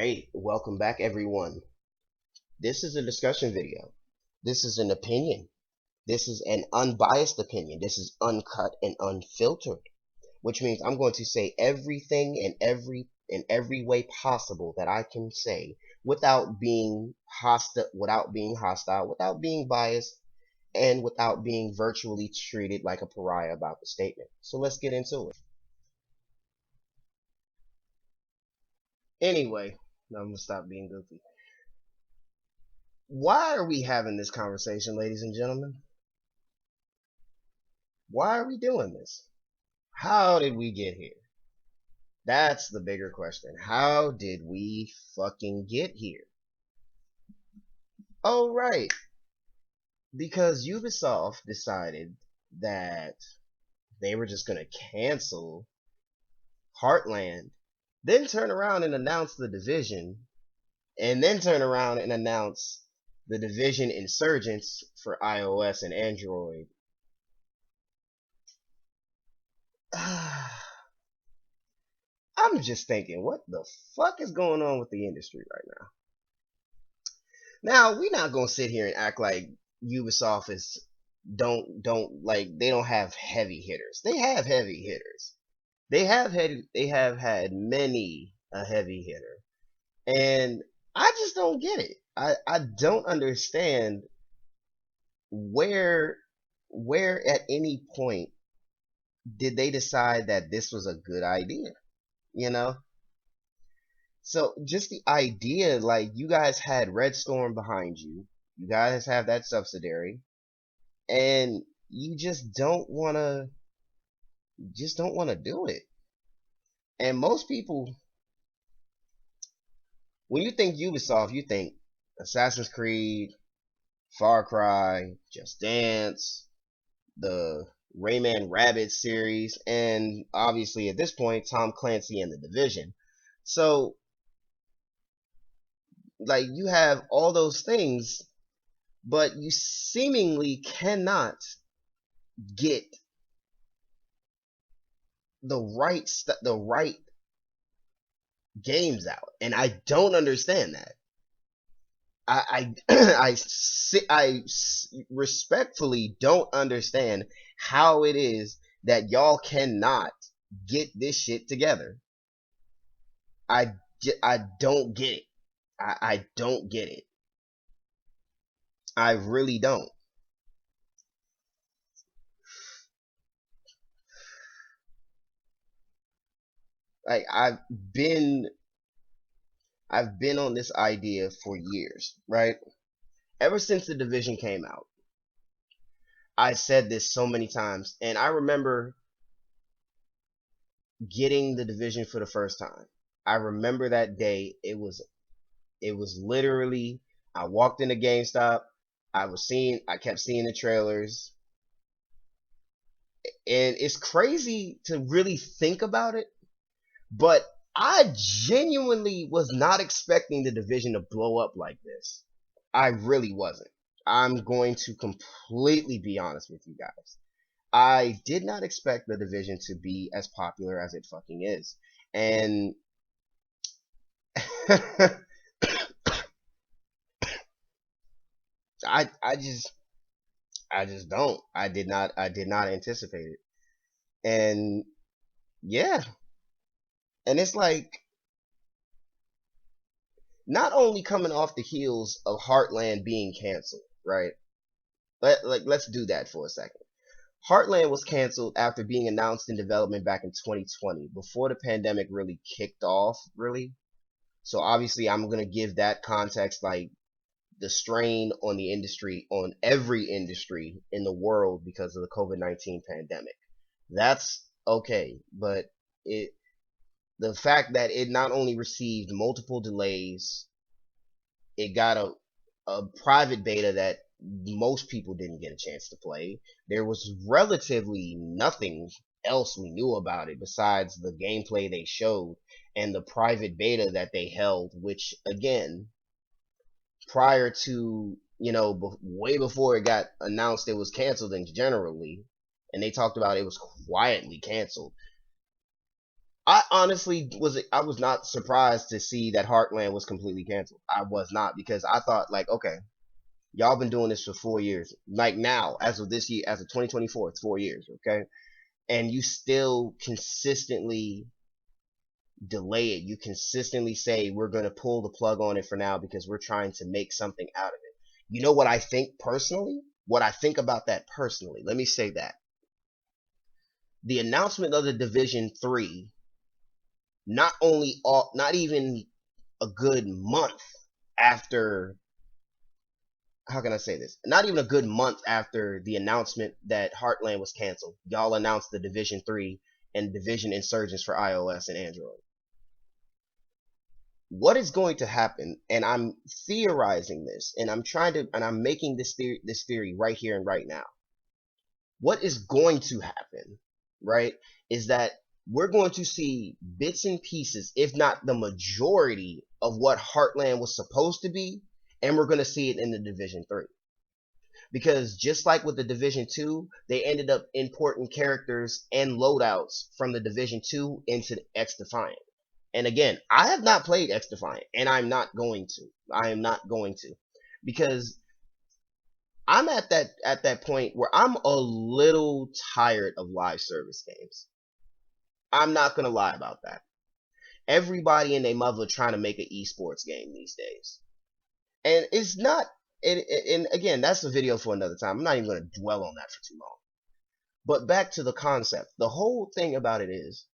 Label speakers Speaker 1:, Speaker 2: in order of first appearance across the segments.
Speaker 1: Alright, welcome back everyone. This is a discussion video. This is an opinion. This is an unbiased opinion. This is uncut and unfiltered, which means I'm going to say everything in every way possible that I can say without being hostile, without being biased, and without being virtually treated like a pariah about the statement. So let's get into it. Anyway, I'm gonna stop being goofy. Why are we having this conversation, ladies and gentlemen? Why are we doing this? How did we get here? That's the bigger question. How did we fucking get here? Oh, right. Because Ubisoft decided that they were just gonna cancel Heartland, then turn around and announce The Division, and then turn around and announce The Division Insurgents for iOS and Android. I'm just thinking, what the fuck is going on with the industry right now? Now, we're not gonna sit here and act like Ubisoft is don't they don't have heavy hitters. They have heavy hitters. They have had many a heavy hitter. And I just don't get it. I don't understand where at any point did they decide that this was a good idea, you know? So just the idea, like, you guys had Red Storm behind you, you guys have that subsidiary, and you just don't wanna do it. And most people, when you think Ubisoft, you think Assassin's Creed, Far Cry, Just Dance, the Rayman Rabbids series, and obviously at this point Tom Clancy and The Division. So, like, you have all those things, but you seemingly cannot get the right games out, and I don't understand that. I respectfully don't understand how it is that y'all cannot get this shit together. I don't get it. I don't get it. I really don't. Like, I've been on this idea for years, right? Ever since The Division came out. I said this so many times, and I remember getting The Division for the first time. I remember that day. It was literally, I walked into GameStop, I kept seeing the trailers, and it's crazy to really think about it, but I genuinely was not expecting The Division to blow up like this. I really wasn't. I'm going to completely be honest with you guys. I did not expect The Division to be as popular as it fucking is. And I just don't. I did not anticipate it. And yeah. And it's like, not only coming off the heels of Heartland being canceled, right? Let's do that for a second. Heartland was canceled after being announced in development back in 2020, before the pandemic really kicked off, really. So obviously I'm going to give that context, like, the strain on the industry, on every industry in the world because of the COVID-19 pandemic. That's okay, but the fact that it not only received multiple delays, it got a private beta that most people didn't get a chance to play. There was relatively nothing else we knew about it besides the gameplay they showed and the private beta that they held, which, again, prior to, way before it got announced it was canceled, and generally, and they talked about it was quietly canceled. I honestly was not surprised to see that Heartland was completely canceled. I was not, because I thought, like, okay, y'all been doing this for 4 years. Like, now, as of this year, as of 2024, it's 4 years, okay? And you still consistently delay it. You consistently say we're going to pull the plug on it for now because we're trying to make something out of it. You know what I think personally? What I think about that personally. Let me say that. The announcement of the Division 3, not even a good month after, how can I say this? Not even a good month after the announcement that Heartland was canceled, y'all announced the Division 3 and Division Insurgents for iOS and Android. What is going to happen, and I'm theorizing this, and I'm making this theory right here and right now. What is going to happen, right, is that we're going to see bits and pieces, if not the majority, of what Heartland was supposed to be, and we're going to see it in the Division 3. Because just like with the Division 2, they ended up importing characters and loadouts from the Division 2 into X Defiant. And again, I have not played X Defiant, and I'm not going to. I am not going to, because I'm at that point where I'm a little tired of live service games. I'm not gonna lie about that. Everybody and their mother trying to make an esports game these days, and it's not. And again, that's a video for another time. I'm not even gonna dwell on that for too long. But back to the concept. The whole thing about it is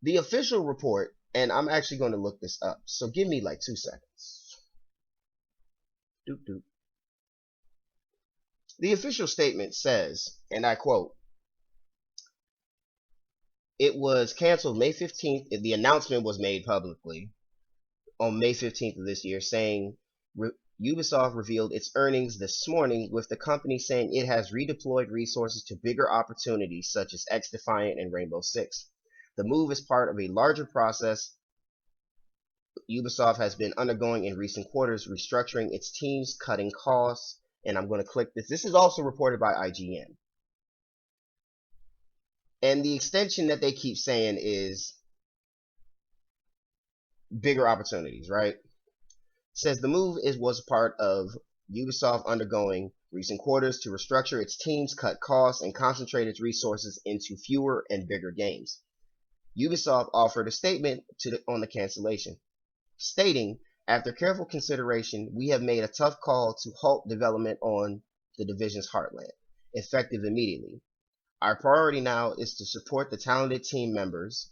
Speaker 1: the official report, and I'm actually going to look this up. So give me like 2 seconds. Doop doop. The official statement says, and I quote, it was canceled May 15th. The announcement was made publicly on May 15th of this year, saying Ubisoft revealed its earnings this morning, with the company saying it has redeployed resources to bigger opportunities such as X Defiant and Rainbow Six. The move is part of a larger process Ubisoft has been undergoing in recent quarters, restructuring its teams, cutting costs, and I'm going to click this. This is also reported by IGN. And the extension that they keep saying is bigger opportunities, right? Says the move was part of Ubisoft undergoing recent quarters to restructure its teams, cut costs, and concentrate its resources into fewer and bigger games. Ubisoft offered a statement on the cancellation, stating, after careful consideration, we have made a tough call to halt development on the Division's Heartland, effective immediately. Our priority now is to support the talented team members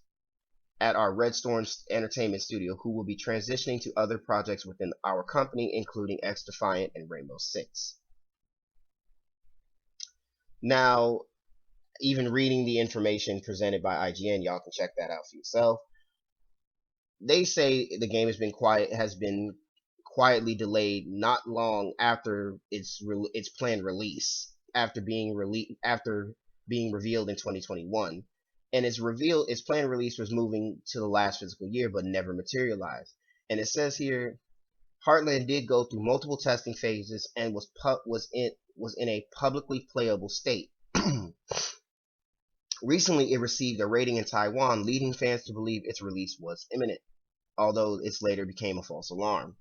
Speaker 1: at our Red Storm Entertainment studio who will be transitioning to other projects within our company, including X Defiant and Rainbow Six. Now, even reading the information presented by IGN, y'all can check that out for yourself. They say the game has been quietly delayed not long after its planned release, after being revealed in 2021, and its planned release was moving to the last fiscal year but never materialized. And it says here, Heartland did go through multiple testing phases and was in a publicly playable state. Recently, it received a rating in Taiwan, leading fans to believe its release was imminent, although it later became a false alarm.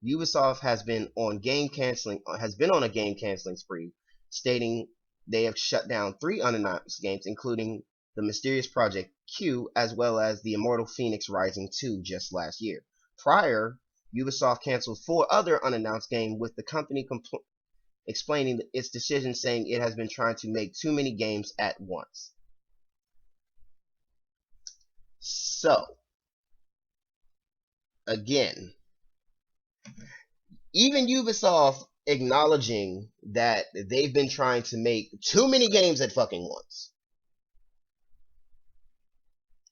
Speaker 1: Ubisoft has been on a game canceling spree, stating they have shut down 3 unannounced games, including the mysterious Project Q, as well as the Immortal Phoenix Rising 2 just last year. Prior, Ubisoft canceled 4 other unannounced games, with the company explaining its decision, saying it has been trying to make too many games at once. So, again, even Ubisoft acknowledging that they've been trying to make too many games at fucking once.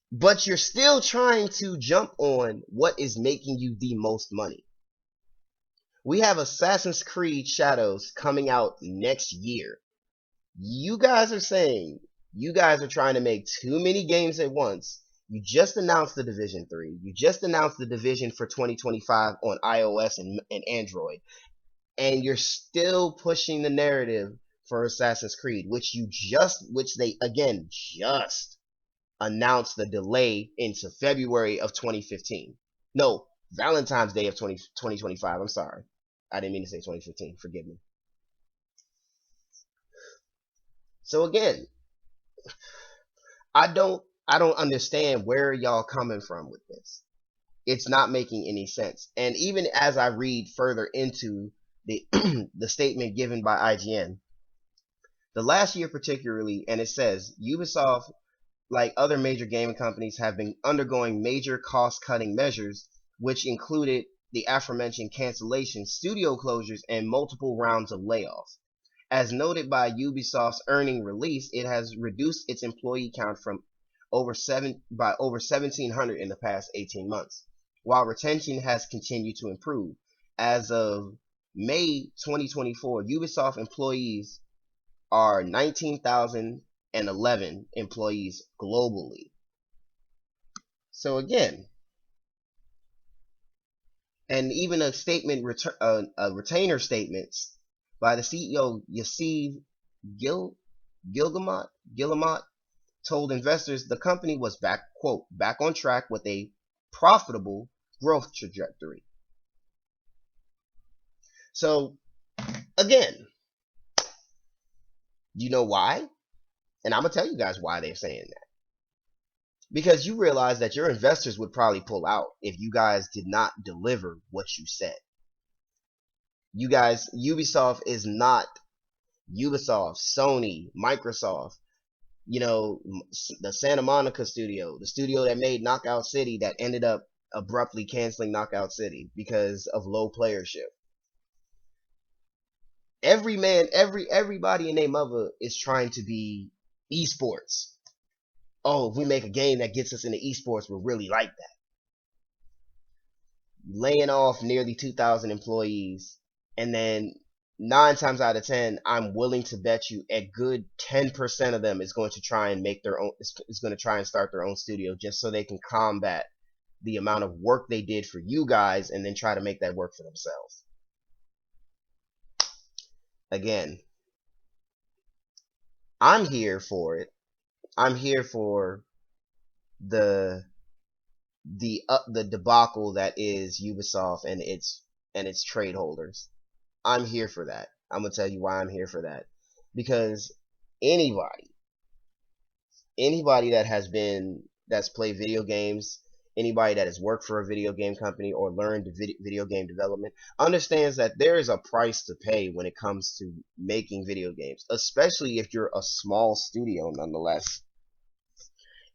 Speaker 1: But you're still trying to jump on what is making you the most money. We have Assassin's Creed Shadows coming out next year. You guys are saying you guys are trying to make too many games at once. You just announced the Division 3. You just announced the Division for 2025 on iOS and Android. And you're still pushing the narrative for Assassin's Creed, which they again just announced the delay into February of 2015. No, Valentine's Day of 2025. I'm sorry. I didn't mean to say 2015. Forgive me. So again, I don't understand where y'all coming from with this. It's not making any sense. And even as I read further into the the statement given by IGN, the last year particularly, and it says Ubisoft, like other major gaming companies, have been undergoing major cost-cutting measures, which included the aforementioned cancellations, studio closures, and multiple rounds of layoffs. As noted by Ubisoft's earning release, it has reduced its employee count from over 1,700 in the past 18 months, while retention has continued to improve. As of May 2024, Ubisoft employees are 19,011 employees globally. So again, and even a retainer statements by the CEO Yassiv Gilgamot told investors the company was back on track with a profitable growth trajectory. So again, you know why? And I'm gonna tell you guys why they're saying that. Because you realize that your investors would probably pull out if you guys did not deliver what you said. You guys, Ubisoft is not Ubisoft, Sony, Microsoft, the Santa Monica studio, the studio that made Knockout City that ended up abruptly canceling Knockout City because of low playership. Everybody and their mother is trying to be esports. Oh, if we make a game that gets us into esports, we're really like that. Laying off nearly 2,000 employees, and then 9 times out of 10, I'm willing to bet you a good 10% of them is going to try and make their own, is going to try and start their own studio just so they can combat the amount of work they did for you guys and then try to make that work for themselves. Again, I'm here for it. I'm here for the debacle that is Ubisoft and its trade holders. I'm here for that. I'm gonna tell you why I'm here for that. Because anybody that's played video games, anybody that has worked for a video game company or learned video game development understands that there is a price to pay when it comes to making video games, especially if you're a small studio. Nonetheless,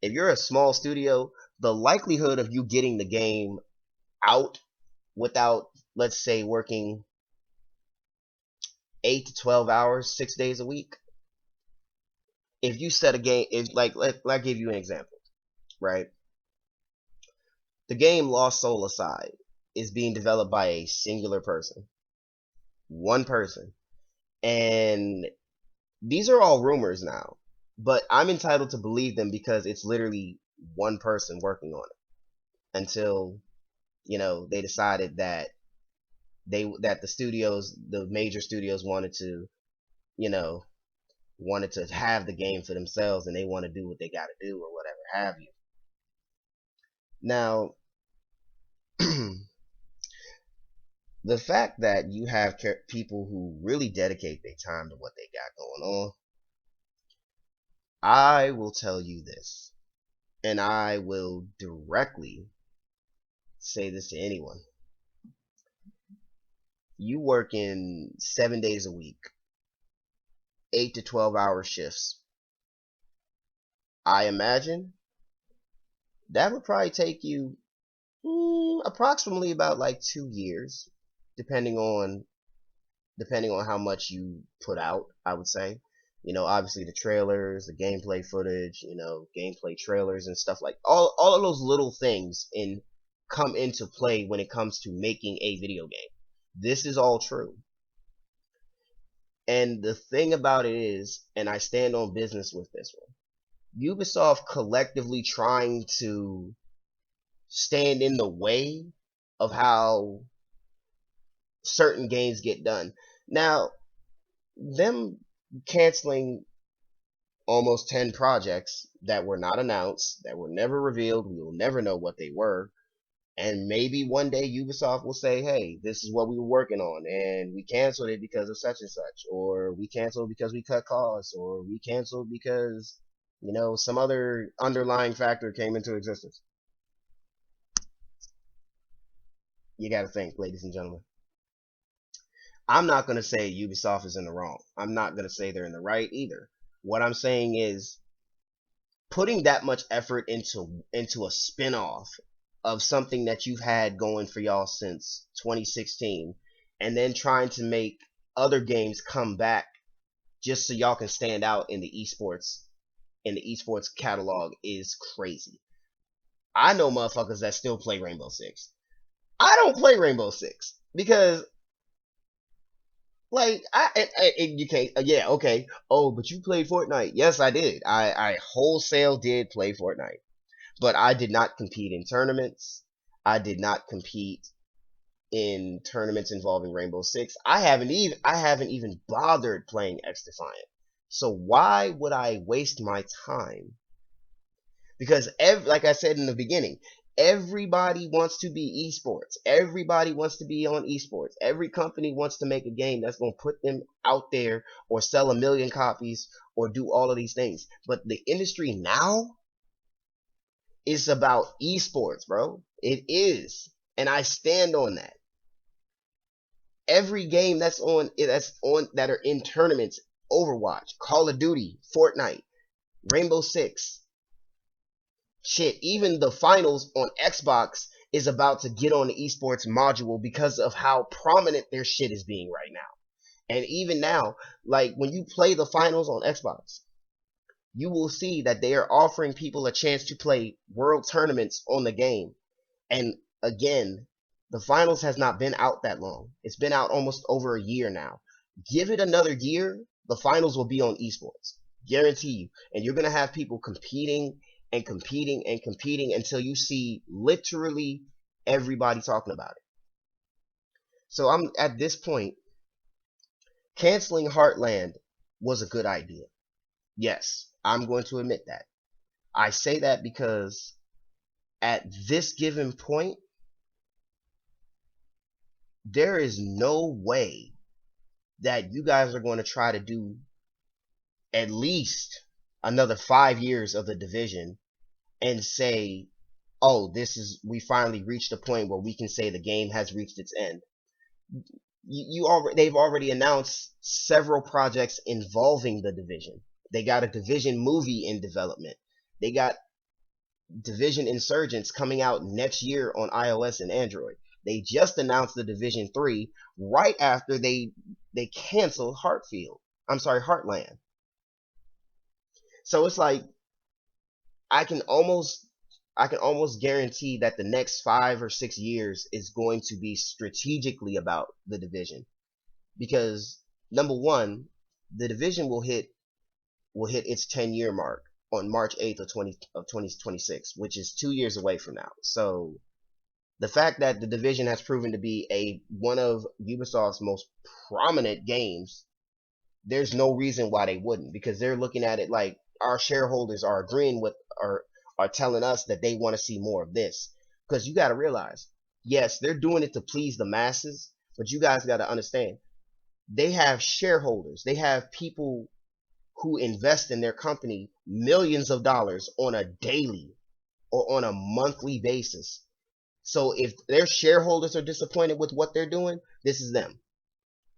Speaker 1: if you're a small studio, the likelihood of you getting the game out without, let's say, working 8 to 12 hours 6 days a week, if you set a game, if like let give you an example, right? The game Lost Soul Aside is being developed by a singular person, one person, and these are all rumors now, but I'm entitled to believe them because it's literally one person working on it until they decided that the major studios wanted to have the game for themselves, and they want to do what they got to do or whatever have you. Now, the fact that you have people who really dedicate their time to what they got going on, I will tell you this, and I will directly say this to anyone. You work in 7 days a week, 8 to 12-hour shifts. I imagine that would probably take you approximately about like 2 years, depending on how much you put out. I would say, obviously the trailers, the gameplay footage, gameplay trailers and stuff, like all of those little things come into play when it comes to making a video game. This is all true. And the thing about it is, and I stand on business with this one, Ubisoft collectively trying to stand in the way of how certain games get done. Now, them canceling almost 10 projects that were not announced, that were never revealed. We will never know what they were. And maybe one day Ubisoft will say, hey, this is what we were working on, and we canceled it because of such and such, or we canceled because we cut costs, or we canceled because, some other underlying factor came into existence. You gotta think, ladies and gentlemen. I'm not gonna say Ubisoft is in the wrong. I'm not gonna say they're in the right either. What I'm saying is putting that much effort into a spin-off of something that you've had going for y'all since 2016, and then trying to make other games come back just so y'all can stand out in the esports catalog is crazy. I know motherfuckers that still play Rainbow Six. I don't play Rainbow Six because, like, you can't. Yeah, okay. Oh, but you played Fortnite. Yes, I did. I wholesale did play Fortnite, but I did not compete in tournaments. I did not compete in tournaments involving Rainbow Six. I haven't even bothered playing X Defiant. So why would I waste my time? Because like I said in the beginning, everybody wants to be esports. Everybody wants to be on esports. Every company wants to make a game that's going to put them out there or sell 1 million copies or do all of these things. But the industry now is about esports, bro. It is. And I stand on that. Every game that are in tournaments, Overwatch, Call of Duty, Fortnite, Rainbow Six, shit, even the finals on Xbox is about to get on the esports module because of how prominent their shit is being right now. And even now, like when you play the finals on Xbox, you will see that they are offering people a chance to play world tournaments on the game. And again, the finals has not been out that long. It's been out almost over a year now. Give it another year, the finals will be on esports. Guarantee you. And you're going to have people competing and competing and competing until you see literally everybody talking about it. So I'm at this point, canceling Heartland was a good idea. Yes, I'm going to admit that. I say that because at this given point, there is no way that you guys are going to try to do at least another 5 years of the division and say, oh, we finally reached a point where we can say the game has reached its end. They've already announced several projects involving the division. They got a division movie in development. They got Division Insurgents coming out next year on iOS and Android. They just announced the Division 3 right after they canceled Heartland. So it's like I can almost guarantee that the next 5 or 6 years is going to be strategically about the division, because number one, the division will hit its 10-year mark on March 8th of 2026, which is 2 years away from now. So the fact that the division has proven to be one of Ubisoft's most prominent games, there's no reason why they wouldn't, because they're looking at it like our shareholders are agreeing with are telling us that they want to see more of this. Because you got to realize, yes, they're doing it to please the masses, but you guys got to understand, they have shareholders, they have people who invest in their company millions of dollars on a daily or on a monthly basis. So if their shareholders are disappointed with what they're doing, this is them.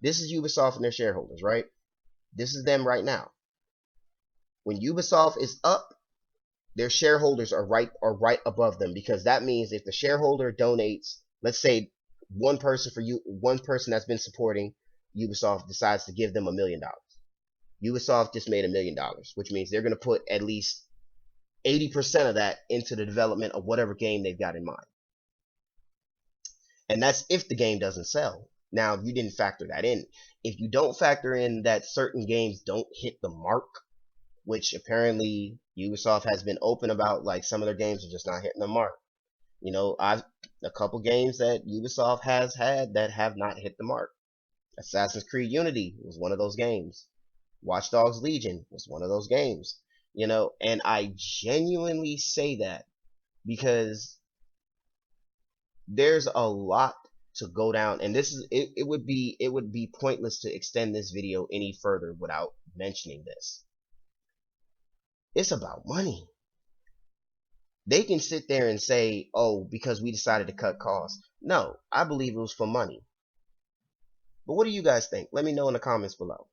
Speaker 1: This is Ubisoft and their shareholders, right? This is them right now. When Ubisoft is up, their shareholders are right above them, because that means if the shareholder donates, let's say one person that's been supporting Ubisoft decides to give them $1 million. Ubisoft just made $1 million, which means they're going to put at least 80% of that into the development of whatever game they've got in mind. And that's if the game doesn't sell. Now, if you didn't factor that in, if you don't factor in that certain games don't hit the mark, which apparently Ubisoft has been open about, like some of their games are just not hitting the mark. A couple games that Ubisoft has had that have not hit the mark. Assassin's Creed Unity was one of those games. Watch Dogs Legion was one of those games, and I genuinely say that because there's a lot to go down, and it would be pointless to extend this video any further without mentioning this. It's about money. They can sit there and say, oh, because we decided to cut costs. No, I believe it was for money. But what do you guys think? Let me know in the comments below.